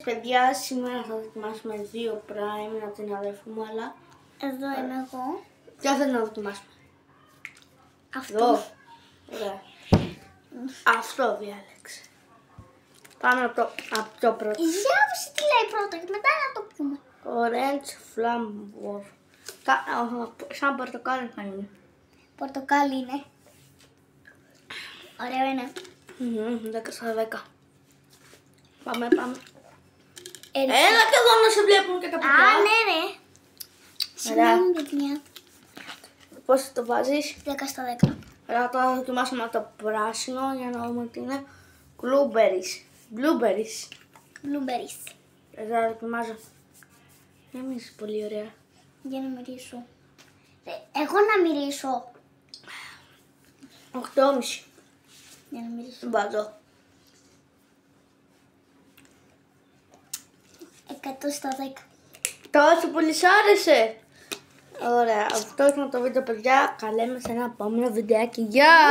Παιδιά, σήμερα θα δοκιμάσουμε 2 prime από την αδερφή μου, αλλά... Εδώ είμαι εγώ. Ποιο θέλει να δοκιμάσουμε? Αυτό. Εδώ. Ωραία. Αυτό διάλεξε. Πάμε από το πρώτο. Διάβασε τι λέει πρώτα και μετά να το πούμε. Orange Flamboyant. Σαν πορτοκάλι θα είναι. Πορτοκάλι είναι. Ωραίο είναι. 10/10. Πάμε. Έριξε. Έλα και εδώ να σε βλέπουν και τα παιδιά. Α, ναι, ρε. Συγγνώμη, παιδιά. Πώς το βάζεις? 10/10. Ωραία, τώρα θα δοκιμάσουμε το πράσινο για να δούμε τι είναι. Blueberries. Εδώ θα δοκιμάζω. Δεν μυρίζει πολύ ωραία. Για να μυρίσω. Εγώ να μυρίσω. 8,5. Για να μυρίσω. Δεν βάζω. 100/10. Τόσο πολύ σ' άρεσε. Ωραία, αυτό ήταν το βίντεο, παιδιά. Καλέμε σε ένα επόμενο βιντεάκι. Γεια!